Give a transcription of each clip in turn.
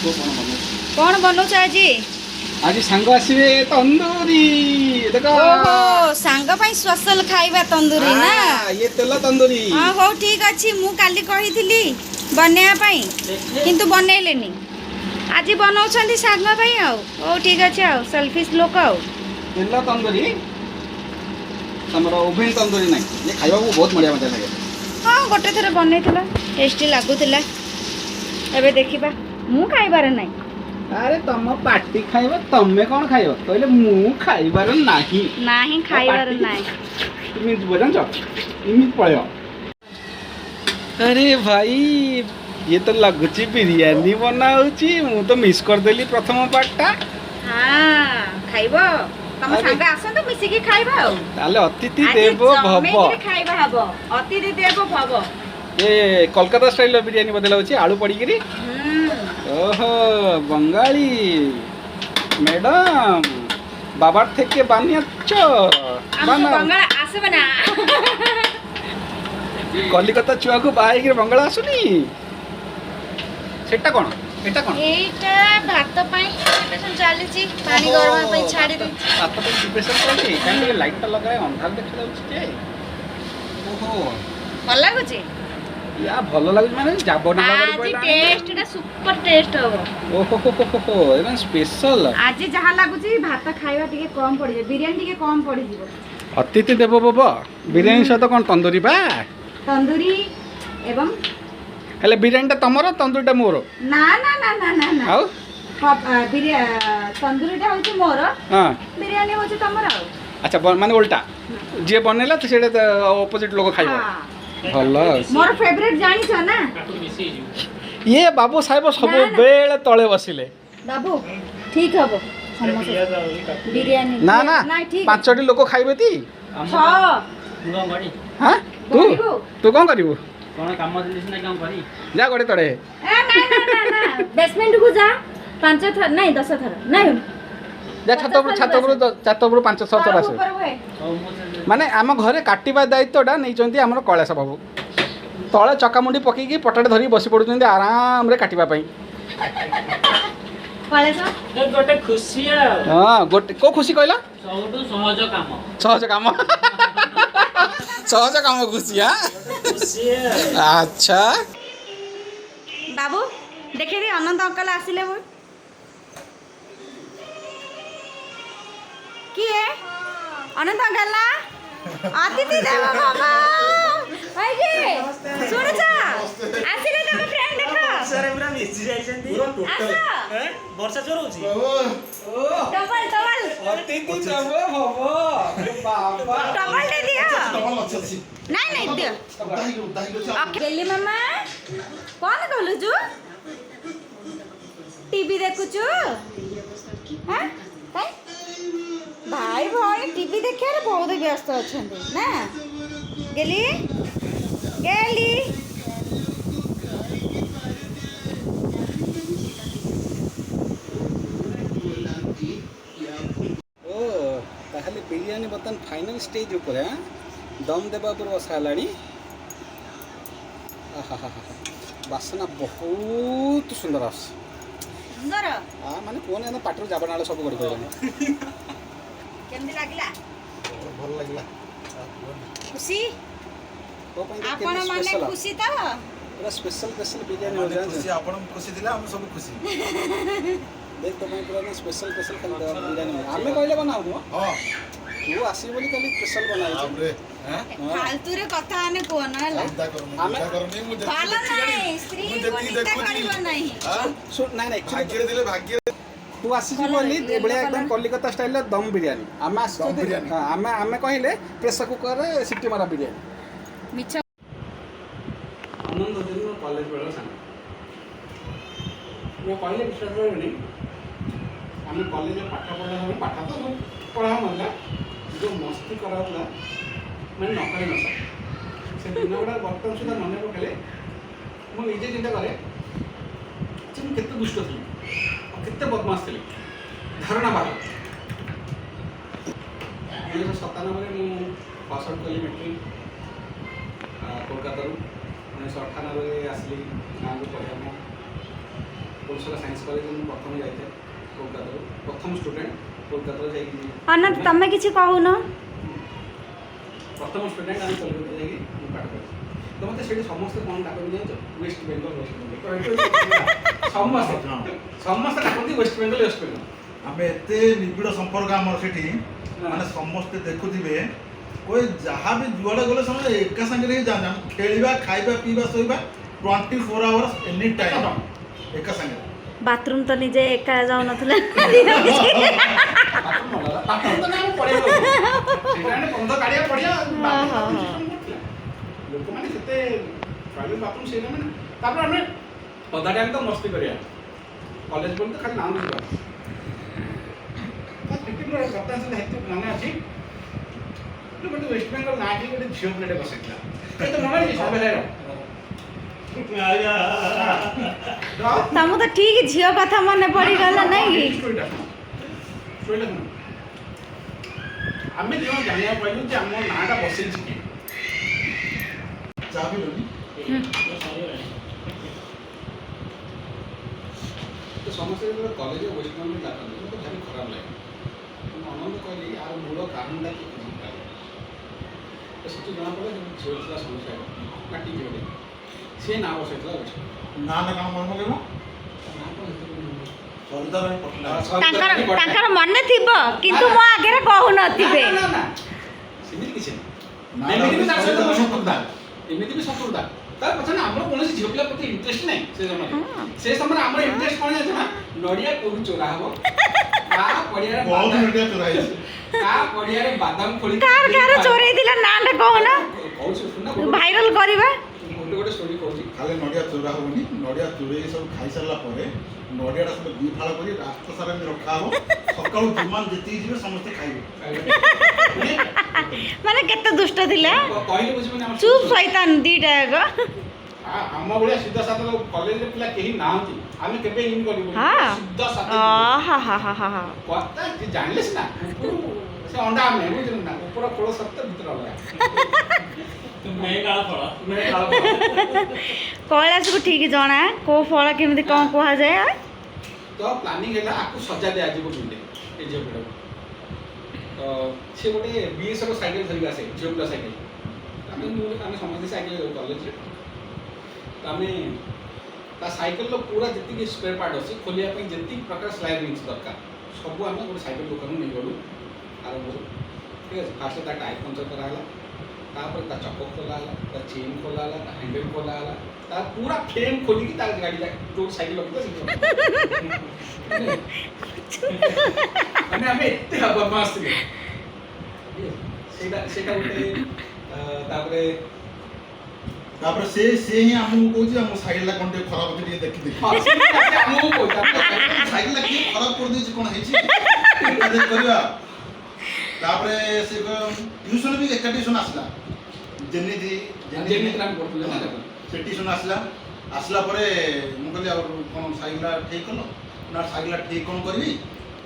कौन बनौ आज आज सांग आसवे तंदूरी देखो। ओहो सांग पई स्पेशल खाइबा तंदूरी ना ये तेल तंदूरी। हां हो ठीक अछि मु काली कहिथिली बनेया पई किंतु बनेलेनी आज बनौछंती सांग पई आ ओ ठीक अछि आ सेल्फिश लोक आ तेल तंदूरी हमर ओभन तंदूरी नहीं ये खाइबा को बहुत बढ़िया मजा लगे। हां गोटे थरे बनेइतला टेस्टी लागुतिला एबे देखिबा मु खाइबार नहीं। अरे तुम पार्टी खाइबा तमे कौन खाइबा कहले मु खाइबार नाही नाही खाइबार नाही तुम बुझन छ इमित पळयो। अरे भाई ये तो लगुची बिरयानी बनाउची मु तो मिस कर देली प्रथम पार्टटा। हां खाइबो तम संग आसन तो मिसी के खाइबा आ ताले अतिथि देवो भव जमे खाइबा हबो अतिथि देवो भव। ये कोलकाता स्टाइल बिरयानी बदलाउची आलू पड़ी गिरी। ओहो बंगाली मैडम बाबार থেকে বানিয়েছো हम बंगाल आसबे ना কলিকতা চুয়াকু বাহাইকি বঙ্গাল আসুনি সেটা কোন এটা কোন এইটা ভাত পাই প্রিপারেশন চালিছি পানি গরম পাই ছাড়ি দে ভাত পাই প্রিপারেশন চালিছি কাই লাইটটা লাগায় অন্ধার দেখা যাচ্ছে যে ওহো ভাল লাগুছি या भल लाଗୁଛି ମାନେ যাব ନା आज टेस्ट टा सुपर टेस्ट हो ओहो हो हो एकदम स्पेशल आज जहा लाଗୁଛି भात खाइबा टिके कम पड़ी जे बिरयानी टिके कम पड़ी जीवो। अतिथि देवो भव बिरयानी सहित कोन तंदूरी बा तंदूरी एवं हेले बिरयानीटा तमरो तंदूरीटा मोर ना ना ना ना ना ना आउ तंदूरीटा होची मोर हां बिरयानी होची तमरो अच्छा माने उल्टा जे बनेला तो सेटा ऑपोजिट लोग खाइबो भल मोर फेवरेट जानी छ ना ये बाबू साहेब सब बेले तळे बसिले बाबू ठीक हबो बिरयानी ना ना ठीक पांचटी लोक खाइबे ती छ हां तू कोन करिवो कोन काम दिलिस ना काम करी जा गडे तळे ए ना ना ना ना बेसमेंट को जा 5 थर नहीं 10 थर नहीं जा छात ऊपर 5-6 थर आसे माने आम घरे काटिबा दायित्वटा नहीं चंती हमर कळास बाबू तळे चकामुंडी पकेकी पटाटे धरी बसी पडुचंती आराम रे काटिबा पई कळास ए गोटे खुशी आ हां गोटे को खुशी कहला सबटु सहज काम सहज काम खुशी हां खुशी अच्छा बाबू देखे दी अनंत अंकल आसिले वो की है अनंत अंकल ना अतिथि देव बाबा भाई जी सुन जा आसिले तम फ्रेंड देखा सर पूरा मिस जाइछंती आसा वर्षा जोर होची डबल अतिथि देव भव बाबा डबल दे दियो नहीं दियो ओके गेली मामा कौन कहलु जु टीवी देखुचु हां काई भाई भाई टीवी देखे रे बहुत व्यस्त अछंती ना गेली ओ ताहले बिरयानी बतन फाइनल स्टेज ऊपर है दम देबा पर बसालानी बासना बहुत सुंदर आस सुंदर हां माने कोन एना पाटर जाबनाळ सब गडी कहले केमदी लागिला भल लागिला खुशी तो पई आपण माने खुशी त पूरा स्पेशल बिरयानी हो जान खुशी आपण खुशी दिला हम सब खुशी देख तो पई पूरा स्पेशल खाली बिरयानी हमें कहले बनाऊ हां तू आसी बोली खाली स्पेशल बनाई बाप रे हैं फालतू रे कथा आने कोन हला चिंता करो नहीं मुझे फाला नहीं स्त्री को चिंता करिबो नहीं हां सुन नहीं भाग्य दिले भाग्य तू आसी बोली बड़े एकदम कलिकता स्टाइल दम बिरयानी आमे आसी दम बिरयानी। हां आमे कहले प्रेशर कुकर रे सिटी मारा बिरयानी मिछ आनंद दिन कॉलेज बेला सांग मैं कहले विश्वास करबनी आमे कॉलेज में पाठ तो पढ़ा मनला जो मस्ती कराउला मैंने नकरे न से दिन गुड़ा बर्तमान सुधा मन पकड़े मुझे निजे चिंता करे मुझे केते दुष्ट थी केते बदमाश थी धारणा बाहर 1997 में पास आउट कली मेट्रिक कोलकाता 1998 आसली गाँव को पढ़ा कोलसला साइंस कॉलेज में प्रथम जाइए कोलकाता प्रथम स्टूडेंट कोलकाता जाइए अनंत तमें किसी कहून प्रथम स्टूडेंट आम कोलकाता जाइए पाठ पढ़ी तो मत से समस्त कौन डाकती जान वेस्ट बेंगल समस्त समस्त डाकती वेस्ट बेंगल आमे एते निबिड़ संपर्क आमर सेठी माने समस्त देखुथिबे कोई जहाँ भी जुआड़े गले समय एका संगे ही जाना खेलवा खाइबा पीबा सोइबा 24 आवर्स एनी टाइम एका संगे बाथरूम तो निजे एका जाऊ नथले लोक मैंने से प्राइवेट बाथरूम से मैंने अधा टाइम तो मस्ती करिया कॉलेज बोलते खाली नाम मन अच्छी गोटे वेस्ट बेंगल ना कि गोटे झील पिलाटे बसैला तो मन अच्छी सब तमु तो ठीक झियो कथा मन पड़ी गला नहीं आम जो जाना पाइलु जे आम नाटा बसै चाबी लोनी तो समस्या जो कॉलेज वेस्ट बेंगल जाता तो भारी खराब लगे आनंद कहली यार मूल कारणटा तो से जना पड़े झील था समस्या काटी झील सी ना बसैला ना ना काम मन मगे सरिता भाई पटना तांकर मन थिबो किंतु मो आगे कहू नथिबे सेमिति किछ ना एमिति भी तार सहित शत्रुता एमिति भी शत्रुता तार पछन हमर कोनसी झील पिला प्रति इंटरेस्ट नै से समय हमर इंटरेस्ट कोन छै ना नडिया कोरु चोरा हबो का पडिया रे बहुत नडिया चोराई का पडिया रे बादाम खोली कार चोरी दिला ना ना कहू ना कहू सुन वायरल करबा गोटे गोटे स्टोरी कहू खाली नडिया चोरा होनी नडिया चोरी सब खाई सारला परे नडियाटा सब दी फाळ करी रास्ता सारा में रखा हो सकाळू जुमान जेती जिवे समस्त खाइबे माने केते दुष्ट थिला कहले बुझबे ना चुप शैतान दीटा गो हम बढिया सीधा साधा लोग कॉलेज रे पिला केही नांती आमे केबे इन करिबो हाँ। सीधा साधा हा हा हा हा हा पता कि जानलेस ना से अंडा में बुझल ना ऊपर खोल सकते भीतर लगा तुम नहीं काला पड़ा मैं काल कैलाश को ठीक जना को फल केମିତି कौन कहा जाए तो प्लानिंग हैला आपको सजा दे आज बोलते ए जे बड़ा तो से गोटे बीएस रो साइकिल धरि आसे जोबला साइकिल हमें समझे साइकिल कॉलेज रे आमे ता साइकिल लो पूरा जति स्पेयर पार्ट अछि खोलिया पे जति प्रकार स्लाइड रिंग्स दरकार सब आमे गोटे साइकिल दुकान में गलु आरंभ ठीक है फास्ट ता टायर पंचर करा हला तापर ता चक्क खोला हला ता चेन खोला हला ता हैंडल खोला हला ता पूरा फ्रेम खोली की ता गाड़ी ला जो साइकिल लगता माने हमें इतने बदमाश थे सेटा गोटे तापर से ही हमहु कहू हम साइकिल ला कोनटे खराब होती देखि देखि हां से हमहु को साइकिल ला की खराब कर दी कोन हेची देख करबा तापर से ट्यूशन भी एक ट्यूशन आसला जेनी नाम पड़तले ना से ट्यूशन आसला परे मु कहली अब कोन साइकिल ला ठीक कलो ना साइकिल ला ठीक कोन करबी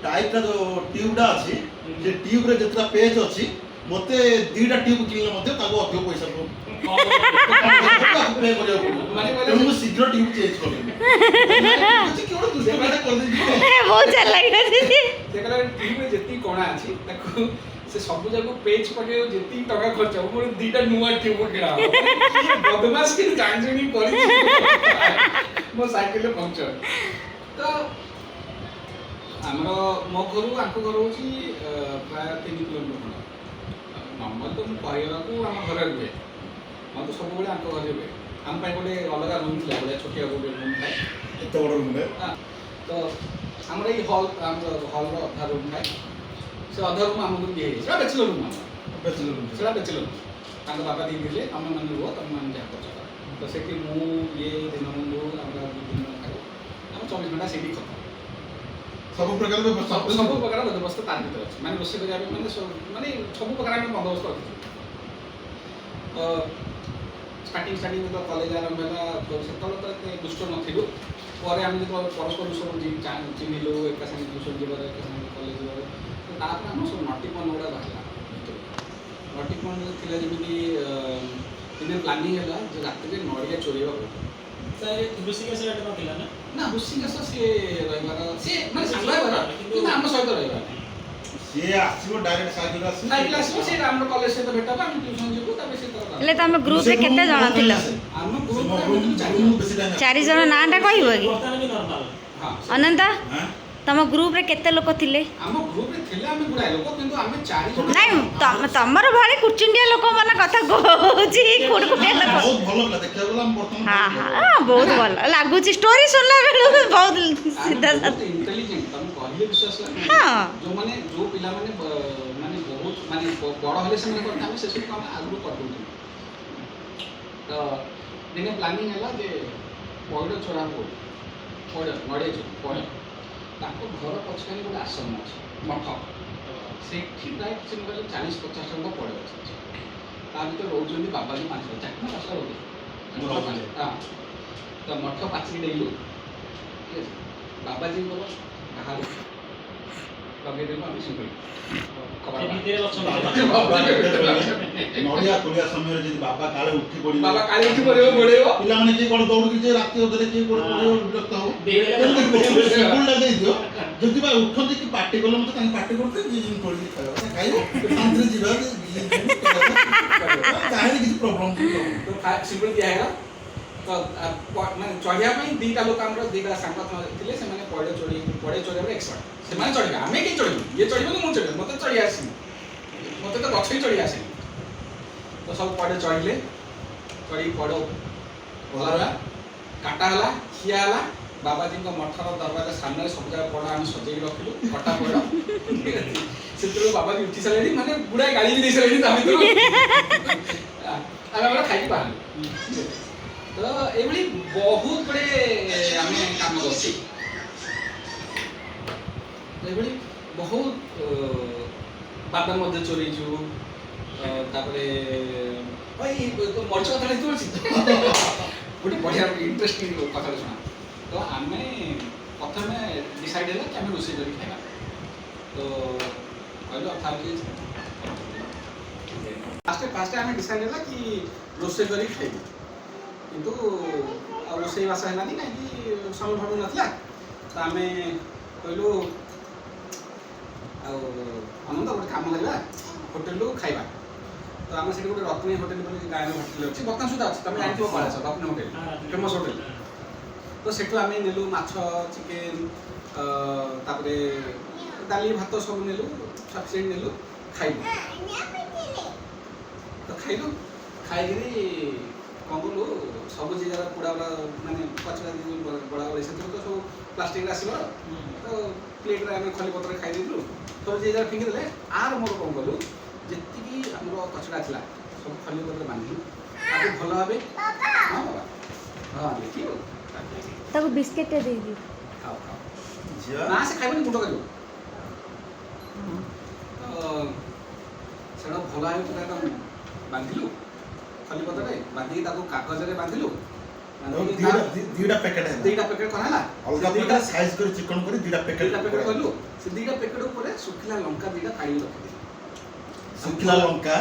टाइप का जो ट्यूब डा अछि जे ट्यूब रे जतरा पेज अछि मते दीटा ट्यूब किनले मते ताको अधिक पैसा को पे करे माने शीघ्र ट्यूब चेंज कर दे केवल दूसरे बारे कर दे बहुत चल लगा छी से कला ट्यूब में जति कोणा अछि ताको से सब जगह पेज पटे जति टका खर्च हो मोर दीटा नुवा ट्यूब किना बदमाश के जानजनी करी मो साइकिल पंक्चर तो हमरो मो घरु आको घर होची प्राय 3 किलोमीटर नॉर्मल तो कहला को हम घर रे हम तो सब बड़े आको घर रे हम पाई गोटे अलग रूम थिला बड़े छोटिया गोटे रूम था एत बड़ रूम रे तो हमरा ई हॉल हॉल रो अधा रूम था से अधा रूम हमको दिए से बैचलर रूम से बैचलर तांका बाबा दी दिले हम मन रो तम मन जा कर तो सेठी मु ये दिन बंधु हमरा दिन खाओ हम 24 घंटा सेठी खत्म सब प्रकार में सब प्रकार बंदोबस्त तार भीतर अछि माने रोसे करिया माने सब प्रकार में बंदोबस्त अछि स्टार्टिंग में तो कॉलेज आरंभ होला तो सेतल तो एते दुष्ट नथिलु परे हम जो परस्पर सब चिन्हिलु एक संगे ट्यूशन जीवर एक संगे कॉलेज जीवर तो तापर हम सब नटिपन उडा बाहला नटिपन थिला जेमिति दिन प्लानिंग होला जे रात के नडिया चोरीबा ଋଷିକେଶ ଏଠି ନଥିଲା ନା? ନା ଋଷିକେଶ ସିଏ ରହିବାର ସିଏ ମାନେ ସାଙ୍ଗ ହେବାର କିନ୍ତୁ ଆମ ସହିତ ରହିବାର ସିଏ ଆସିବ ଡାଇରେକ୍ଟ ସାଇକେଲ ଆସିବ ସାଇକେଲ ଆସିବ ସେ ଆମର କଲେଜ ସହିତ ଭେଟ ହବ ଆମେ ଟ୍ୟୁସନ ଯିବୁ ତାପରେ ସେ ତାର ହେଲେ ତମ ଗ୍ରୁପରେ କେତେ ଜଣ ଥିଲ? ଆମ ଗ୍ରୁପରେ 4 ଜଣ ନାଁଟା କହିବ କି? ବର୍ତ୍ତମାନ ବି ନର୍ମାଲ। ହଁ ଅନନ୍ତ ତମ ଗ୍ରୁପରେ କେତେ ଲୋକ ଥିଲେ? ଆମ ଗ୍ରୁପରେ ଥିଲେ ଆମେ ଗୁଡ଼ାଏ ଲୋକ କିନ୍ତୁ ଆମେ 4 ଜଣ ନାଇଁ ତମର ଭଳି କୁଚୁଣ୍ଡିଆ ଲୋକମାନ କଥା କହୁଛି କୁଡ଼କୁଟିଆ ଲୋକ। ବହୁତ ଭଲ ପିଲା ଦେଖିବାକୁ ଗଲେ ଆମେ ବର୍ତ୍ତମାନ ହଁ ବହୁତ ଭଲ ଲାଗୁଛି ଷ୍ଟୋରି ଶୁଣିଲା ବେଳକୁ ବହୁତ ସିଧା ସାଧା। ଇଣ୍ଟେଲିଜେଣ୍ଟ ତମେ କହିଲେ ବିଶ୍ୱାସ ଲାଗିବ ହଁ ଯୋଉମାନେ ଯୋଉ ପିଲାମାନେ ମାନେ ବହୁତ ମାନେ ବଡ଼ ହେଲେ ସେମାନେ କରିଥାନ୍ତି ଆମେ ସେସବୁ ଆମେ ଆଗରୁ କରିଦେଉଥିଲୁ ତ ଦିନେ ପ୍ଲାନିଂ ହେଲା ଯେ ପଇଡ଼ ଚୋରା ହବ ପଇଡ଼ ନଡ଼ିଆ ଚୋରା ପଇଡ଼ ତାଙ୍କ ଘର ପଛରେ ଗୋଟେ ଆଶ୍ରମ ଅଛି ମଠ ସେଠି ପ୍ରାୟ କିଛି କହିଲେ 40-50 ଟଙ୍କା ପଇଡ଼ ଅଛି ତା ଭିତରେ ରହୁଛନ୍ତି ବାବାଜୀ 5-4 ନା 5ଟା ରହୁଛନ୍ତି ହଁ ତ ମଠ ପାଚିକି ଡେଇଲୁ ଠିକ ଅଛି ବାବାଜୀଙ୍କର ବାହାରୁ ଲଗେଇଦେଲୁ ଆମେ ଶୁଣିଲୁ ସେ ଭିତରେ ଅଛନ୍ତି। ନଡ଼ିଆ ତୋଳିଆ ସମୟରେ ଯଦି ବାବା କାଳେ ଉଠି ପଡ଼ିବେ ବାବା କାଳି ଉଠି ପଡ଼ିବ ଗୋଡ଼େଇବ ପିଲାମାନେ କିଏ କ'ଣ ଦୌଡ଼ିକି ଯେ ରାତି ଅଧରେ କିଏ କ'ଣ ପଡ଼ିବ ବିରକ୍ତ ହବ ସିମ୍ପୁଲଟା ଦେଇଦିଅ ଯଦି ବା ଉଠନ୍ତି କି ପାଟି କଲେ ମତେ ତାଙ୍କୁ ପାଟି କରୁଥିଲେ ଯିଏ ଯେମିତି ତୋଳିକି ଖାଇବା କଥା ଖାଇବେ ଶାନ୍ତିରେ ଯିବା କାହିଁକି କିଛି ପ୍ରୋବ୍ଲେମ୍ ସିମ୍ପଲ ଦିଆ ହେଲା ତ ମାନେ ଚଢ଼ିବା ପାଇଁ ଦୁଇଟା ଲୋକ ଆମର ଦୁଇଟା ସାଙ୍ଗ ଥିଲେ ସେମାନେ ପଇଡ଼ ଚଢ଼ିବାରେ ଏକ୍ସପର୍ଟ ସେମାନେ ଚଢ଼ିବେ ଆମେ କେହି ଚଢ଼ିବୁ ଇଏ ଚଢ଼ିବନି ମୁଁ ଚଢ଼ିବି ମୋତେ ଚଢ଼ି ଆସିନି ମୋତେ ତ ଗଛ ହିଁ ଚଢ଼ି ଆସିନି ତ ସବୁ ପଇଡ଼ ଚଢ଼ିଲେ ଚଢ଼ିକି ପଇଡ଼ ଓଳା ହେଲା କାଟା ହେଲା ଖିଆ ହେଲା ବାବାଜୀଙ୍କ ମଠର ଦରବାଜା ସାମ୍ନାରେ ସବୁ ଜାଗା ପଇଡ଼ ଆମେ ସଜେଇକି ରଖିଲୁ କଟା ପଇଡ଼ ସେତେବେଳେ ବାବାଜୀ ଉଠି ସାରିଲେଣି ମାନେ ଗୁଡ଼ାଏ ଗାଳି ବି ଦେଇ ସାରିଲେଣି ତା ଭିତରୁ ଆମେ ଆମର ଖାଇକି ବାହାରିଲୁ ତ ଏଇଭଳି ବହୁତ ଗୁଡ଼େ ଆମେ କାମ କରୁଛୁ ଏଇଭଳି ବହୁତ ବାଦାମ ମଧ୍ୟ ଚୋରେଇଛୁ ତାପରେ ଏଇ ମରିଚ କଥାଟା ହେଇଥିବ ଗୋଟେ ବଢ଼ିଆ ଇଣ୍ଟରେଷ୍ଟିଂ କଥାଟା ଶୁଣା ତ ଆମେ ପ୍ରଥମେ ଡିସାଇଡ୍ ହେଲା କି ଆମେ ରୋଷେଇ କରି ଖାଇବା ତ କହିଲୁ ଅଥା ଫାଷ୍ଟ ଆମେ ଡିସାଇଡ୍ ହେଲା କି ରୋଷେଇ କରି ଖାଇବୁ କିନ୍ତୁ ଆଉ ରୋଷେଇ ବାସ ହେଲାନି କାହିଁକି ସମୟ ଭାବ ନଥିଲା ତ ଆମେ କହିଲୁ ଆଉ ଅନନ୍ତ ଗୋଟେ କାମ କରିବା ହୋଟେଲରୁ ଖାଇବା ତ ଆମେ ସେଠି ଗୋଟେ ରତ୍ନୀ ହୋଟେଲ ବୋଲି ଗାଁରେ ହୋଟେଲ ଅଛି ବର୍ତ୍ତମାନ ସୁଦ୍ଧା ଅଛି ତମେ ଜାଣିଥିବ କଳାସ ରତ୍ନୀ ହୋଟେଲ ଫେମସ୍ ହୋଟେଲ ତ ସେଠୁ ଆମେ ନେଲୁ ମାଛ ଚିକେନ ତାପରେ ଡାଲି ଭାତ ସବୁ ନେଲୁ ସଫିସିଏଣ୍ଟ ନେଲୁ ଖାଇଲୁ ତ ଖାଇଲୁ ଖାଇକିରି କ'ଣ କଲୁ ସବୁ ଯେ ଜାଗା ପୋଡ଼ା ମାନେ ପଛରେ ବଡ଼ା ବଳି ସେଥିରୁ ତ ସବୁ ପ୍ଲାଷ୍ଟିକରେ ଆସିବ ତ ପ୍ଲେଟ୍ରେ ଆମେ ଖଲି ପତ୍ରରେ ଖାଇ ଦେଇଥିଲୁ ସବୁ ଯେ ଜାଗା ଫିଙ୍ଗି ଦେଲେ ଆର ମୋର କ'ଣ କଲୁ ଯେତିକି ଆମର କଚଡ଼ା ଥିଲା ସବୁ ଖଲି ପତ୍ରରେ ବାନ୍ଧିଲୁ ତାକୁ ଭଲ ଭାବେ ହଁ ବାବା ହଁ ଦେଖିବୁ ତାକୁ ବିସ୍କେଟଟା ଦେଇଦିଅ ଖାଅ ଖାଅ ନା ସେ ଖାଇବନି ଗୁଣ୍ଡ କରିବ ତ ସେଟା ଭଲ ଭାବେ ପୁରା ଏକଦମ ବାନ୍ଧିଲୁ ଖଲି ପତ୍ରରେ ବାନ୍ଧିକି ତାକୁ କାଗଜରେ ବାନ୍ଧିଲୁ ଦୁଇଟା ପ୍ୟାକେଟ୍ କରାହେଲା ଅଲଗା ପ୍ରକାର ସାଇଜ କରି ଚିକନ କରି ଦୁଇଟା ପ୍ୟାକେଟ୍ କଲୁ ସେ ଦୁଇଟା ପ୍ୟାକେଟ୍ ଉପରେ ଶୁଖିଲା ଲଙ୍କା ଦୁଇଟା କାଢ଼ିକି ରଖିଦେଲୁ ଶୁଖିଲା ଲଙ୍କା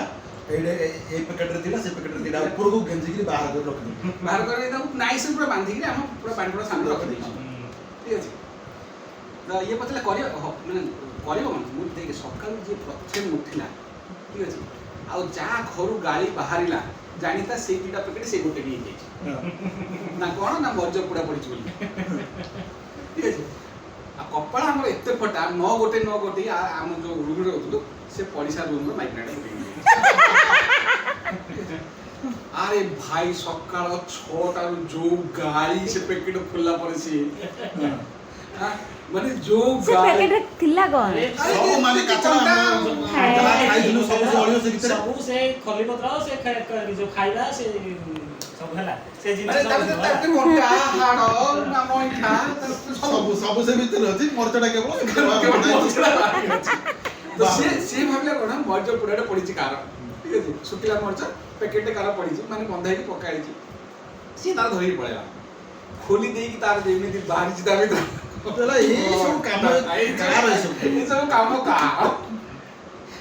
ଏଇ ପ୍ୟାକେଟରେ ଦିଟା ସେ ପ୍ୟାକେଟରେ ଦିଟା ଉପରକୁ ଗେଞ୍ଜିକିରି ବାହାର କରି ରଖିଦେଲୁ ବାହାର କରି ତାକୁ ନାଇସ୍ ପୁରା ବାନ୍ଧିକିରି ଆମ ପୁରା ବାଣ୍ଟଣ ସାମନେ ରଖିଦେଇଛୁ ଠିକ୍ ଅଛି ତ ଇଏ ପଚାରିଲା କରିବ ମାନେ କରିବ ମାନେ ମୁଁ ଦେଖେ ସକାଳୁ ଯିଏ ପ୍ରଥମେ ଉଠିଲା ଠିକ୍ ଅଛି ଆଉ ଯାହା ଘରୁ ଗାଳି ବାହାରିଲା ଜାଣିତା ସେଇ ଦୁଇଟା ପ୍ୟାକେଟ୍ ସେ ଗୋଟେ ନେଇଯାଇଛି ନା କ'ଣ ନା ମରିଚ ପୋଡ଼ା ପଡ଼ିଛି ବୋଲି ଠିକ୍ ଅଛି ଆଉ କପାଳ ଆମର ଏତେ ଫଟା ନ ଗୋଟେ ଆମ ଯେଉଁ ରୁମ୍ରେ ରହୁଥିଲୁ ସେ ପଡ଼ିଶା ରୁମ୍ର ମାଇକ୍ରାଟା ଆରେ ଭାଇ ସକାଳ 6ଟାରୁ ଯୋଉ ଗାଳି ସେ ପ୍ୟାକେଟ୍ ଖୋଲିଲା ପରେ ସିଏ ମାନେ ଯୋଉ ପ୍ୟାକେଟରେ ଥିଲା କ'ଣ ସବୁ ମାନେ କାଚରା ଯାହା ଖାଇଥିଲୁ ସବୁ ଜଳିବ ସେ ଭିତରେ ସବୁ ସେ ଖଲିପତ୍ର ସେ ଯୋଉ ଖାଇବା ସେ ସବୁ ହେଲା ସେ ଜିନିଷ ସବୁ ସେ ଭିତରେ ଅଛି ମରିଚଟା କେବଳ ସିଏ ଭାବିଲା କ'ଣ ମରିଚ ପୋଡ଼ାଟା ପଡ଼ିଛି କାର ଠିକ୍ ଅଛି ଶୁଖିଲା ମରିଚ ପ୍ୟାକେଟରେ କାର ପଡ଼ିଛି ମାନେ ବନ୍ଧା ହେଇକି ପକା ହେଇଛି ସିଏ ତାର ଧରିକି ପଳେଇଲା ଖୋଲି ଦେଇକି ତାର ଯେମିତି ବାହାରିଛି ତା ଭିତରେ ଏସବୁ କାମ କାହାର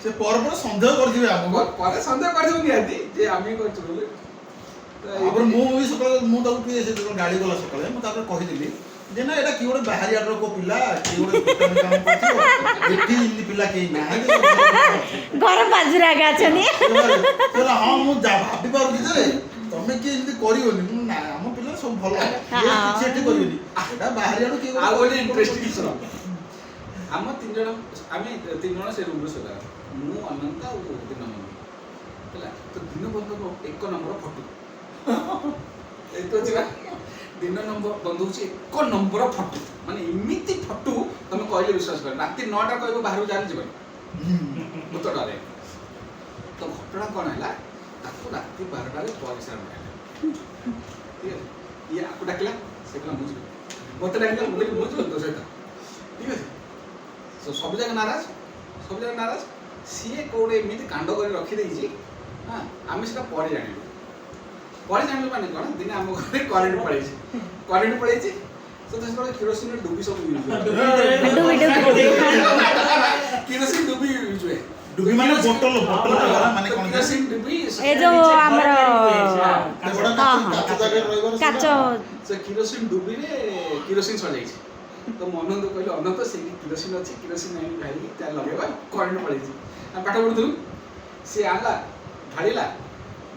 ସେ ପରେ ସନ୍ଦେହ କରିଥିବେ ଆମକୁ ପରେ ସନ୍ଦେହ କରିଥିବ ନିହାତି ଯେ ଆମେ କରିଛୁ ବୋଲି ତ ତାପରେ ମୁଁ ବି ସକାଳେ ମୁଁ ତାକୁ ଟିକେ ସେ ଯେତେବେଳେ ଗାଡ଼ି ଗଲା ସକାଳେ ମୁଁ ତାପରେ କହିଦେଲି ଯେ ନା ଏଇଟା କିଏ ଗୋଟେ ବାହାରି ଆଡ଼ର କୋଉ ପିଲା କିଏ ଗୋଟେ ଦୋକାନ କାମ କରୁଥିବ ଏଠି ଏମିତି ପିଲା କେହି ନାହାନ୍ତି ଘର ବାଜୁରା ଆଗେ ଅଛନ୍ତି। ହଁ ମୁଁ ଭାବି ପାରୁଛି ଯେ ତମେ କିଏ ଏମିତି କରିବନି ମୁଁ ନା ଆମ ପିଲା ସବୁ ଭଲ କିଛି ଏଠି କରିବେନି ଏଇଟା ବାହାରି ଆଡ଼ୁ କିଏ ଆଉ ଗୋଟେ ଇଣ୍ଟରେଷ୍ଟିଂ ଶୁଣ ଆମ 3 ଜଣ ଆମେ 3 ଜଣ ସେ ରୁମ୍ରେ ଶୋଇଲା ମୁଁ ଅନନ୍ତ ଆଉ ଦିନବନ୍ଧୁ ହେଲା ତ ଦିନବନ୍ଧୁର 1 ନମ୍ବର ଫଟୋ ଏଇତ ଅଛି ନା ଦିନବନ୍ଧୁ ହେଉଛି 1 ନମ୍ବର ଫଟୋ ମାନେ ଏମିତି ଫଟୋ ତମେ କହିଲେ ବିଶ୍ୱାସ କର ରାତି 9ଟା କହିବ ବାହାରକୁ ଯାଆନି ଯିବନି ମୁଁ ତ ଡରେ ତ ଘଟଣା କ'ଣ ହେଲା ତାକୁ ରାତି 12ଟାରେ ପରିଶ୍ରମ ମିଳିଲା ଠିକ ଅଛି ଇଏ ଆକୁ ଡାକିଲା ସେ କହିଲା ମୁଁ ଯିବି ମୋତେ ଡାକିଲା ମୁଁ କହିଲି ମୁଁ ଯିବି ତୋ ସହିତ ଠିକ ଅଛି ସବୁ ଜାଗା ନାରାଜ ସିଏ କୋଉଟେ ଏମିତି କାଣ୍ଡ କରି ରଖିଦେଇଛି ହଁ ଆମେ ସେଟା ପରେ ଜାଣିଲୁ ମାନେ କ'ଣ ଦିନେ ଆମ ଘରେ କରେଣ୍ଟ ପଳେଇଛି ସେତେବେଳେ କିରୋସିନ ଡୁବି ସବୁ କିରୋସିନ ଡୁବି ୟୁଜ୍ ହୁଏ ଡୁବି ମାନେ ବୋଟଲ ମାନେ କ'ଣ କିରୋସିନ ଡୁବି ଏ ଯୋଉ ଆମର କାଚ ସେ କିରୋସିନ ଡୁବିରେ କିରୋସିନ ସରିଯାଇଛି ତ ମୁଁ ଅନନ୍ତ କହିଲି ଅନନ୍ତ ସେଇଠି କିରୋସିନ ଅଛି କିରୋସିନ ଆଣି ଢାଳିକି ତାର ଲଗେଇବା କରେଣ୍ଟ ପଳେଇଛି ଆମେ ପାଠ ପଢୁଥିଲୁ ସିଏ ଆଣିଲା ଢାଳିଲା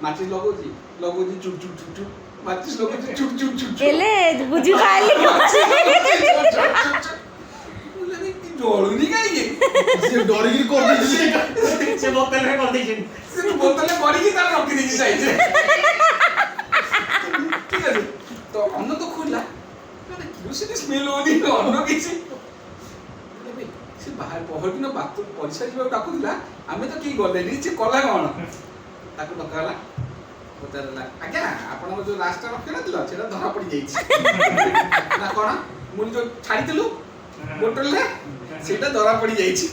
ମାଚିସ୍ ଲଗଉଛି ଚୁପ୍ ଚୁପ୍ ଚୁପ୍ ଚୁପ୍ ମାଚିସ୍ ଲଗଉଛି ଚୁପ୍ ଚୁପ୍ ଚୁପ୍ ଏଲେ ବୁଝି ପାଇଲି ଜଳୁନି କାହିଁକି ସେ ଡରିକି କରିଦେଇଛି ସେ ବୋତଲରେ କରିଦେଇଛନ୍ତି ସେ ବୋତଲରେ କରିକି ତାର ରଖିଦେଇଛି ସାଇଜରେ ଠିକ ଅଛି ତ ଅନନ୍ତ ଖୋଲିଲା କିରୋସିନ ସ୍ମେଲ ହଉନି ଅନ୍ନ କିଛି ସେ ବାହାର ପହରଦିନ ବାଥରୁମ ପରିସ୍ରା ଯିବାକୁ ଡାକୁଥିଲା ଆମେ ତ କେହି ଗଲେନି ସେ କଲା କ'ଣ ତାକୁ ଡକା ହେଲା ପଚାରିଲା ଆଜ୍ଞା ଆପଣଙ୍କର ଯୋଉ ଲାଷ୍ଟଟା ରଖିନଥିଲ ସେଇଟା ଧରା ପଡ଼ିଯାଇଛି ନା କ'ଣ ମୁଁ ଯୋଉ ଛାଡ଼ିଥିଲୁ ବୋଟଲରେ ସେଇଟା ଧରା ପଡ଼ିଯାଇଛି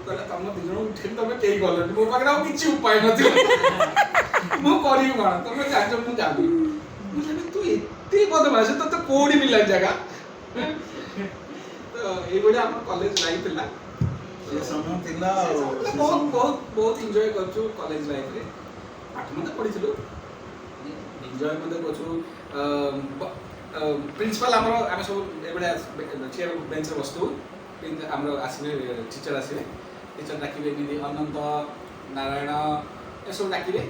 କହିଲା ତମ 2 ଜଣ ଉଠେଇ ତମେ କେହି ଗଲନି ମୋ ପାଖରେ ଆଉ କିଛି ଉପାୟ ନଥିଲା ମୁଁ କରିବି କ'ଣ ତମେ ଜାଣିଛ ମୁଁ ଜାଣିବି ମୁଁ ଜାଣି ତୁ ଏତେ ବଦମାସ ତତେ କୋଉଠି ମିଳିଲା ଜାଗା ତ ଏଇଭଳିଆ ଆମର କଲେଜ ଲାଇଫ୍ ଥିଲା ସେ ସମୟ ଥିଲା ବହୁତ ଏନ୍ଜୟ କରୁଛୁ କଲେଜ ଲାଇଫ୍ରେ ପାଠ ମଧ୍ୟ ପଢ଼ିଥିଲୁ ଏନ୍ଜୟ ମଧ୍ୟ କରୁଛୁ ପ୍ରିନ୍ସିପାଲ ଆମର ଆମେ ସବୁ ଏଭଳିଆ ଚେୟାର ବେଞ୍ଚରେ ବସିଥିବୁ ଆମର ଆସିବେ ଟିଚର ଆସିବେ ଟିଚର ଡାକିବେ ଯେମିତି ଅନନ୍ତ ନାରାୟଣ ଏସବୁ ଡାକିବେ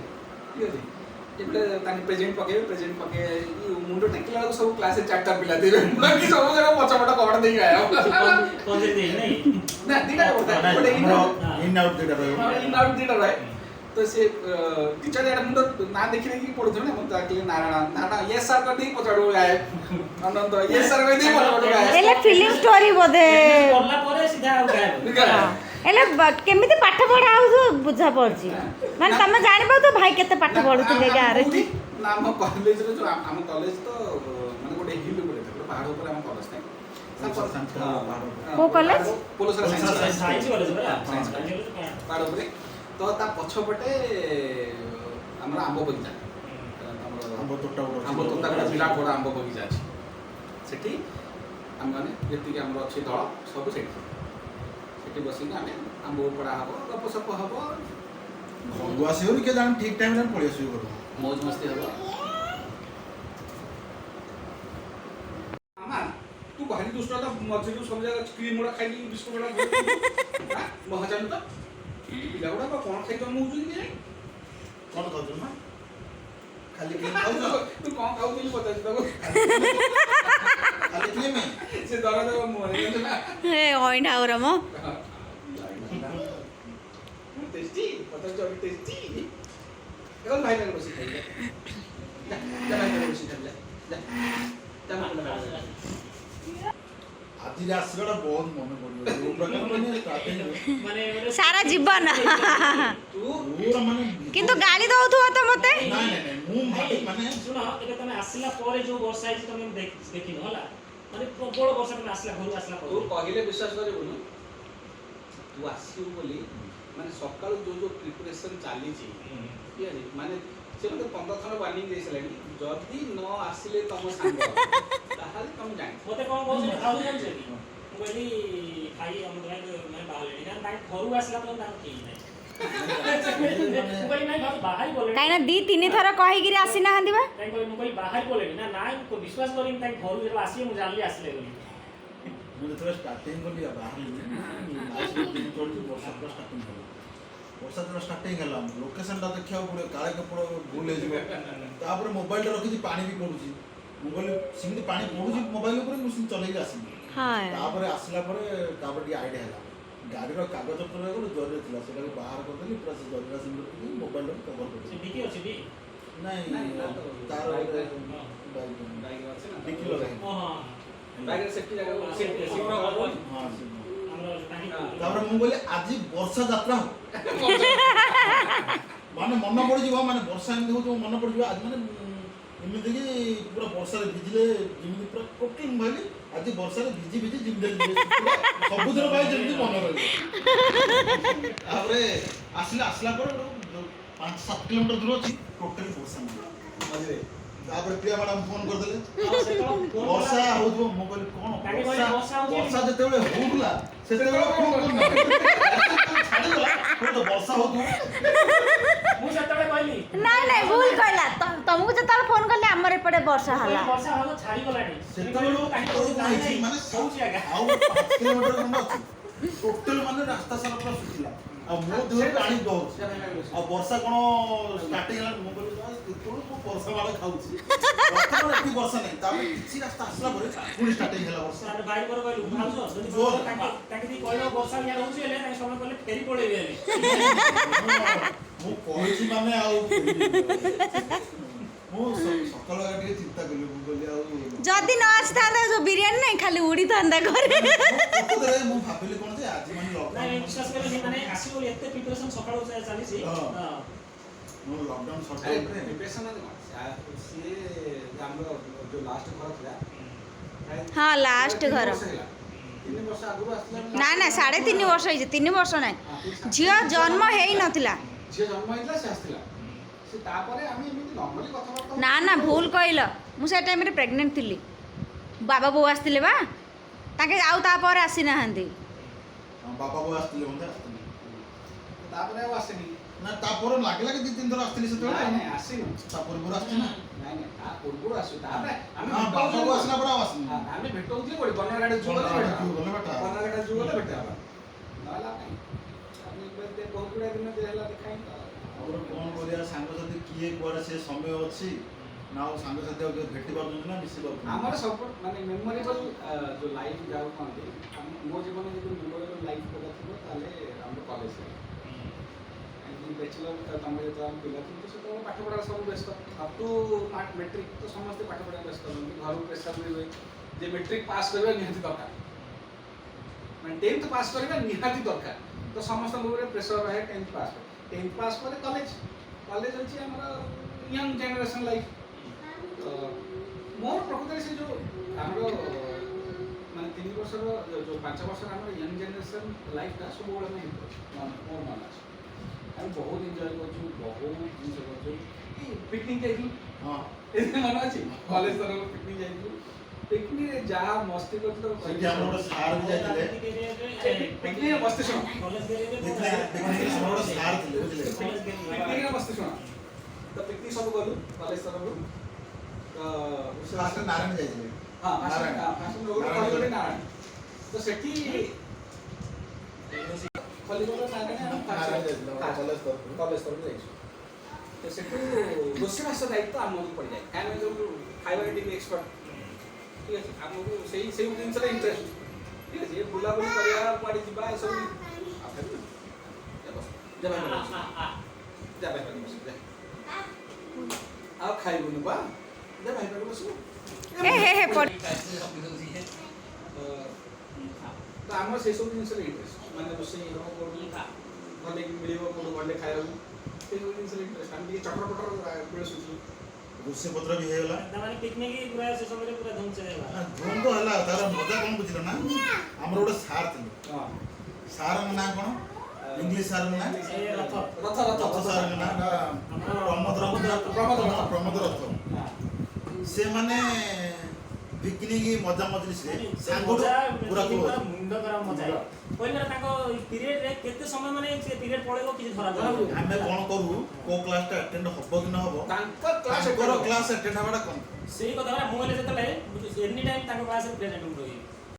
ଠିକ ଅଛି ଏପଟେ ତାଙ୍କୁ ପ୍ରେଜେଣ୍ଟ ପକେଇବେ ମୁଣ୍ଡ ଟେକିଲା ବେଳକୁ ସବୁ କ୍ଲାସରେ 4ଟା ପିଲା ଥିବେ ବାକି ସବୁ ଜାଗା ପଛପଟ କବାଟ ଦେଇକି ନା ଦିଟା ରହେ ତ ସେ ଟିଚର ଏଇଟା ମୁଣ୍ଡ ନା ଦେଖି ଦେଇକି ପଢୁଥିବେ ନା ମୁଁ ଡାକିଲି ନାରାୟଣ ୟେସ୍ ସାର୍ କରିଦେଇକି ପଛପଟକୁ ଗାଏ ଅନନ୍ତ ୟେସ୍ ସାର୍ କରିଦେଇକି ପଛପଟକୁ ଗାଏ ଏଲେ ଫିଲ୍ମ ଷ୍ଟୋରି ବୋଧେ ପଢିଲା ପରେ ସିଧା ଆଉ ଗାଏ ଏଲେ କେମିତି ପାଠ ପଢା ହଉଛୁ ବୁଝା ପଡୁଛି ମାନେ ତମେ ଜାଣିପାରୁ ତ ଭାଇ କେତେ ପାଠ ପଢୁଥିଲେ ଗାଁରେ ନା ଆମ କଲେଜରେ ଯୋଉ ଆମ କଲେଜ ତ ମାନେ ଗୋଟେ ହିଲ୍ ଉପରେ ଗୋଟେ ପାହାଡ ଉପରେ ଆମ କଲେଜ ଥାଏ କୋଉ କଲେଜ ପୋଲସରା ସାଇନ୍ସ କଲେଜ ପରା ପାହାଡ ଉପରେ ତ ତା ପଛପଟେ ଆମର ଆମ୍ବ ବଗିଚା ଆମ୍ବ ତୋଟା ଗୋଟେ ବିରାଟ ବଡ଼ ଆମ୍ବ ବଗିଚା ଅଛି ସେଠି ଆମେମାନେ ଯେତିକି ଆମର ଅଛି ଦଳ ସବୁ ସେଠି ବସିକି ଆମେ ଆମ୍ବ ପଡ଼ା ହବ ଗପସପ ହବ ଘରକୁ ଆସିବନି କିଏ ଜାଣି ଠିକ୍ ଟାଇମ୍ରେ ଆମେ ପଳେଇ ଆସିବୁ ଘରକୁ ମୌଜ ମସ୍ତି ହବ ମାମା ତୁ ଭାରି ଦୁଷ୍ଟ ହେଲା ମଝିରୁ ସବୁ ଜାଗା କ୍ରିମ୍ ଗୁଡ଼ା ଖାଇକି ବିସ୍କୁଟ ଗୁଡ଼ା ମହାଚାଲୁ ତ ପିଲା ଗୁଡ଼ା କ'ଣ ଖାଇ ଜନ୍ମ ହେଉଛନ୍ତି କି କ'ଣ ଖାଉଛୁ ନା ଖାଲି କ୍ରିମ୍ ଖାଉଛ ତୁ କ'ଣ ଖାଉଛୁ ପଚାରୁଛୁ ତାକୁ ଖାଲି କ୍ରିମ୍ ସେ ଦର ଦେବ ମୁହଁରେ ଅଇନା ଆଉ ମ टेस्टी पता चल टेस्टी कौन भाई मेरे को सिखाइए जा भाई मेरे को सिखा जा ଆଜି ଆସିବାଟା ବହୁତ ମନେ ପଡ଼ିବ ଯୋଉ ପ୍ରକାର ମାନେ ଷ୍ଟାର୍ଟିଂରୁ ମାନେ ସାରା ଜୀବନ तू ପୁରା ମାନେ କିନ୍ତୁ ଗାଳି ଦଉଥିବ ତ ମତେ ନାଇଁ ମୁଁ ଭାବି ମାନେ ଶୁଣ ଏବେ ତମେ ଆସିଲା ପରେ ଯୋଉ ବର୍ଷା ହେଇଛି ତମେ ଦେଖିନ ହେଲା ମାନେ ପ୍ରବଳ ବର୍ଷା ତମେ ଆସିଲା ଘରୁ ଆସିଲା तू ପରେ କହିଲେ विश्वास କରିବୁନି तू ଆସିବୁ ବୋଲି ମାନେ ସକାଳୁ ଯୋଉ ପ୍ରିପାରେସନ ଚାଲିଛି ଠିକ ଅଛି ମାନେ ସେ ମୋତେ 15 ଥର ୱାର୍ନିଂ ଦେଇସାରିଲାଣି ଯଦି ନ ଆସିଲେ ତମ ସାଙ୍ଗ ତାହେଲେ ତମେ ଜାଣି ମତେ କଣ କହୁଛନ୍ତି ଆଉ ଜାଣିଛ କି ମୁଁ କହିଲି ଭାଇ ଆମ ଭାଇ ମାନେ ବାହାରିଲେଣି କାରଣ ତାଙ୍କ ଘରୁ ଆସିଲା ପରେ ତାଙ୍କ କେହି ନାହିଁ ମୁଁ କହିଲି ନାଇଁ ଭାବୁ ବାହାରି ଗଲେଣି କାହିଁକିନା 2-3 ଥର କହିକିରି ଆସିନାହାନ୍ତି ବା। କାଇଁ କହିଲି ମୁଁ କହିଲି ବାହାରି ଗଲେଣି ନା ନାଇଁ ମୁଁ ବିଶ୍ୱାସ କରିନି ତାଙ୍କ ଘରୁ ଯେତେବେଳେ ଆସିବେ ମୁଁ ଜାଣିଲି ଆସିଲେ ବୋଲି ମୁଁ ଯେତେବେଳେ ଷ୍ଟାର୍ଟିଂ କଲି ବାହାରିଲି ଚଢ଼ୁଛି ବର୍ଷା ପୁରା ଷ୍ଟାର୍ଟିଂ ହେଲା। ବର୍ଷା ଦିନ ଷ୍ଟାର୍ଟିଂ ହେଲା ଲୋକେସନଟା ଦେଖିବାକୁ ପଡ଼ିବ କାଳେ କେପଡ଼ ଭୁଲ ହେଇଯିବ। ତାପରେ ମୋବାଇଲଟା ରଖିଛି ପାଣି ବି ପଡ଼ୁଛି। ମୁଁ କହିଲି ସେମିତି ପାଣି ପଡ଼ୁଛି ମୋବାଇଲ ଉପରେ ମୁଁ ସେମିତି ଚଲେଇକି ଆସିଲି। ତାପରେ ଆସିଲା ପରେ ତାପରେ ଟିକେ ଆଇଡ଼ିଆ ହେଲା ଗାଡ଼ିର କାଗଜ ପତ୍ର ଗୋଟେ ଜରିରେ ଥିଲା ସେଟାକୁ ବାହାର କରିଦେଲି ପୁରା ସେ ଜରିଟା ସେମିତି ରଖିକି ମୋବାଇଲଟାକୁ କଭର କରିଦେଲି। ସେ ଡିକି ଅଛି ଟି ନାଇଁ ତାର ଡିକି ଲଗାଇ ତାପରେ ମୁଁ କହିଲି ଆଜି ବର୍ଷା ଯାତ୍ରା ହବ ମାନେ ମନେ ପଡ଼ିଯିବ ମାନେ ବର୍ଷା ଏମିତି ହଉଥିବ ମନେ ପଡ଼ିଯିବ ଆଜି ମାନେ ଏମିତିକି ପୁରା ବର୍ଷାରେ ଭିଜିଲେ ଯେମିତି ପୁରା ଟୋଟାଲ ମୁଁ ଭାବିଲି ଆଜି ବର୍ଷାରେ ଭିଜି ଯେମିତି ସବୁଦିନ ପାଇଁ ଯେମିତି ମନେ ରହିବ। ତାପରେ ଆସିଲା ପରେ 5-7 କିଲୋମିଟର ଦୂର ଅଛି ଟୋଟାଲି ବର୍ଷା ନାହିଁ ମଝିରେ। ତାପରେ ପ୍ରିୟା ମ୍ୟାଡ଼ାମ ଫୋନ କରିଦେଲେ ବର୍ଷା ହଉଥିବ ମୁଁ କହିଲି କ'ଣ ବର୍ଷା ଯେତେବେଳେ ହଉଥିଲା ସେତେବେଳେ ଫୋନ ଛାଡ଼ିଗଲା ବର୍ଷା ହଉଥିବ ମୁଁ ସେତେବେଳେ କହିଲି ନାଇଁ ଭୁଲ କହିଲା ତମକୁ ଯେତେବେଳେ ଫୋନ କଲି ଆମର ଏପଟେ ବର୍ଷା ହେଲା। ବର୍ଷା ହବ ଛାଡ଼ିଗଲାଣି ସେତେବେଳେ ମାନେ ହଉଛି ଆଜ୍ଞା ଆଉ 5 କିଲୋମିଟର ଖଣ୍ଡେ ଅଛି ଟୋଟାଲ ମାନେ ରାସ୍ତା ସାରା ପୁରା ଶୁଖିଲା ଆଉ ମୋ ଦେହରେ ପାଣି ଦଉଛି ଆଉ ବର୍ଷା କ'ଣ ଷ୍ଟାର୍ଟିଂ ହେଲା ମୁଁ କହିଲି ଯେତେବେଳେ ମୁଁ ବର୍ଷା ମାଡ଼ ଖାଉଛି ବର୍ତ୍ତମାନ ଏଠି ବର୍ଷା ନାହିଁ ତାପରେ କିଛି ରାସ୍ତା ଆସିଲା ପରେ ପୁଣି ଷ୍ଟାର୍ଟିଂ ହେଲା ବର୍ଷା। ଭାଇ ମୋର କହିଲୁ ଭାଉଜ ଯଦି ତାଙ୍କେ କହିବ ବର୍ଷା ଇଆଡ଼େ ହଉଛି ହେଲେ ତାଙ୍କେ ସମୟ କହିଲେ ଫେରି ପଳେଇବେ ହେଲେ ମୁଁ କହିଛି ମାନେ ଆଉ ମୁଁ ସକାଳ ଟିକେ ଚିନ୍ତା କଲି ମୁଁ କହିଲି ଆଉ ଯଦି ନ ଆସିଥାନ୍ତା ଯୋଉ ବିରିୟାନୀ ନାହିଁ ଖାଲି ଉଡ଼ିଥାନ୍ତା ଘରେ। ମୁଁ ଭାବିଲି କ'ଣ ଯେ ଆଜି ମାନେ ନାଇଁ ବିଶ୍ୱାସ କରିବେନି ମାନେ ଆସିବ ବୋଲି ଏତେ ପ୍ରିପାରେସନ୍ ସକାଳୁ ଚାଲିଛି ମୁଁ ଲକଡାଉନ୍ ପ୍ରିପାରେସନ୍ ସିଏ ଆମର ଯୋଉ ଲାଷ୍ଟ ଘର ଥିଲା ହଁ ଲାଷ୍ଟ ଘର 3 ବର୍ଷ ଆଗରୁ ଆସିଥିଲା ନା 3.5 ବର୍ଷ ହେଇଛି 3 ବର୍ଷ ନାହିଁ ଝିଅ ଜନ୍ମ ହେଇନଥିଲା। ଝିଅ ଜନ୍ମ ହେଇଥିଲା ସେ ଆସିଥିଲା ସେ ତାପରେ ଆମେ ଏମିତି ନର୍ମାଲି କଥାବାର୍ତ୍ତା ନା ଭୁଲ କହିଲ ମୁଁ ସେ ଟାଇମରେ ପ୍ରେଗନେଣ୍ଟ ଥିଲି ବାବା ବୋଉ ଆସିଥିଲେ ବା ତାଙ୍କେ ଆଉ ତାପରେ ଆସିନାହାନ୍ତି। ବାପା ବୋଉ ଆସିଥିଲେ ମୋତେ ଆସିଥିଲେ ତାପରେ ଆଉ ଆସିନି ନା ତାପରେ ଲାଗିଲା କି 2-3 ଥର ଆସିଥିଲି ସେତେବେଳେ ନାଇଁ ଆସିନି ତା ପୂର୍ବରୁ ଆସିଛି ନା ନାଇଁ ତା ପୂର୍ବରୁ ଆସୁ ତାପରେ ଆମେ ବାପାକୁ ଆସିଲା ପରେ ଆଉ ଆସିନି ଆମେ ଭେଟ ହଉଥିଲେ କୋଉଠି ବନଗାଡ଼ି ଜୁ ଗଲେ ବନଗାଡ଼ି ଜୁ ଗଲେ ଭେଟ ହେବା ନହେଲା ନାଇଁ ଆମେ ଏବେ ବହୁତ ଗୁଡ଼ା ଦିନ ହେଲା ଦେଖାଇ ଆମର କ'ଣ କରିବା ସାଙ୍ଗସାଥି କିଏ କୁଆଡ଼େ ସେ ସମୟ ଅଛି ନା ଆଉ ସାଙ୍ଗସାଥି ଆଉ କେବେ ଭେଟି ପାରୁଛନ୍ତି ନା ମିଶି ପାରୁଛନ୍ତି ଆମର ସବୁ ମାନେ ମେମୋରେବଲ୍ ଯେଉଁ ଲାଇଫ୍ ଯାଉ କହନ୍ତି ମୋ ଜୀବନରେ ଯଦି ମେମୋରେବଲ୍ ଲାଇଫ୍ କଥା ଥିବ ତାହେଲେ ଆମର କଲେଜ ଲାଇଫ୍ କାହିଁକି ବ୍ୟାଚଲର୍ ତମେ ଯେତେବେଳେ ଆମେ ପିଲା ଥିଲୁ ସେତେବେଳେ ପାଠ ପଢ଼ାରେ ସବୁ ବ୍ୟସ୍ତ ଅପ୍ ଟୁ ମେଟ୍ରିକ୍ ତ ସମସ୍ତେ ପାଠ ପଢ଼ାରେ ବ୍ୟସ୍ତ ରୁହନ୍ତି ଘରକୁ ପ୍ରେସର୍ ବି ହୁଏ ଯେ ମେଟ୍ରିକ୍ ପାସ୍ କରିବା ନିହାତି ଦରକାର ମାନେ 10th ପାସ୍ କରିବା ନିହାତି ଦରକାର ତ ସମସ୍ତଙ୍କ ଉପରେ ପ୍ରେସର୍ ରହେ 10th ପାସ୍ 10th ପାସ୍ ପରେ କଲେଜ ହେଉଛି ଆମର ୟଙ୍ଗ ଜେନେରେସନ୍ ଲାଇଫ୍ ମୋର ପ୍ରକୃତରେ ସେ ଯେଉଁ ଆମର ମାନେ 3 ବର୍ଷର ଯେଉଁ 5 ବର୍ଷର ଆମର ୟଙ୍ଗ ଜେନେରେସନ୍ ଲାଇଫ୍ଟା ସବୁବେଳେ ଆମେ ମୋର ମନେ ଅଛି ଆମେ ବହୁତ ଏନ୍ଜୟ କରୁଛୁ ବହୁତ ଜିନିଷ କରୁଛୁ ପିକନିକ୍ ଯାଇଥିଲୁ ହଁ ମନେ ଅଛି କଲେଜ ତରଫରୁ ପିକନିକ୍ ଯାଇଥିଲୁ ପିକନିକ୍ରେ ଯାହା ମସ୍ତି କରୁଛୁ ସେଠି ଆମର ଗୋଟେ ସାର୍ ବି ଯାଇଥିଲେ ପିକନିକ୍ରେ ମସ୍ତି ଶୁଣ ପିକନିକ୍ରେ ଆମର ଗୋଟେ ସାର୍ ଥିଲେ ବୁଝିଲେ ପିକନିକ୍ରେ ମସ୍ତି ଶୁଣ ତ ପିକନିକ୍ ସବୁ ଗଲୁ କଲେଜ ତରଫରୁ ଫାଷ୍ଟ ନାରାୟଣ ଯାଇଥିଲେ ନାରାୟଣ ତ ସେଠି କଲେଜ ତରଫରୁ ଯାଇଛୁ ତ ସେଠୁ ରୋଷେଇବାସ ଦାୟିତ୍ୱ ଆମକୁ ପଡ଼ିଯାଏ କାରଣ ଯେଉଁ ଖାଇବାରେ ଟିକେ ଏକ୍ସପର୍ଟ ଠିକ୍ ଅଛି ଆମକୁ ସେଇ ଜିନିଷରେ ଇଣ୍ଟରେଷ୍ଟ ଠିକ୍ ଅଛି ବୁଲାବୁଲି କରିବା କୁଆଡ଼େ ଯିବା ଏସବୁ ଆଉ ଖାଇବୁନି ବା ଭାଇ ପାଖରେ ବସିବୁ ତ ଆମର ସେସବୁ ଜିନିଷରେ ଇଣ୍ଟରେଷ୍ଟ ମାନେ ରୋଷେଇ ହେବ କେଉଁଠି ଭଲ ମିଳିବ କେଉଁଠୁ ଗଲେ ଖାଇବାକୁ ସେସବୁ ଜିନିଷରେ ଇଣ୍ଟରେଷ୍ଟ ଆମେ ଟିକେ ଚଟର ପଟର ମିଳୁଛୁ ରୋଷେଇ ପତ୍ର ବି ହେଇଗଲା ମାନେ ପିକନିକ୍ ପୁରା ସେ ସମୟରେ ପୁରା ଧୁମଚେ ହେଲା ଧୁମ ତ ହେଲା ତାର ମଜା କ'ଣ ବୁଝିଲ ନା ଆମର ଗୋଟେ ସାର୍ ଥିଲେ ସାର୍ଙ୍କ ନାଁ କ'ଣ ଇଂଲିଶ ସାର୍ଙ୍କ ନାଁ ରଥ ସାର୍ଙ୍କ ନାଁ ପ୍ରମୋଦ ରଥ ସେମାନେ ପିକନିକ ମଜା ମଜଲିସରେ ସେ ସାଙ୍ଗଠୁ ମଜା ପୁରା ପୁରା close। ମୁଣ୍ଡ ଖରାପ ମଜା କହିଲେ ତାଙ୍କ ପିରିୟଡରେ କେତେ ସମୟ ମାନେ ସେ ପିରିୟଡ ପଳେଇବ କିଛି ଧରା ପଡିବନି। ଆମେ କଣ କରୁ କୋଉ କ୍ଲାସଟା ଆଟେଣ୍ଡ ହବ କି ନ ହବ ତାଙ୍କ କ୍ଲାସ୍ ତାଙ୍କର କ୍ଲାସ ଆଟେଣ୍ଡ ହବାଟା କମ। ସେଇ କଥା ମୁଁ କହିଲେ ଯେତେବେଳେ ଏନି ଟାଇମ୍ ତାଙ୍କ କ୍ଲାସରେ ପ୍ରେଜେଣ୍ଟ ମୁଁ ରହିବି।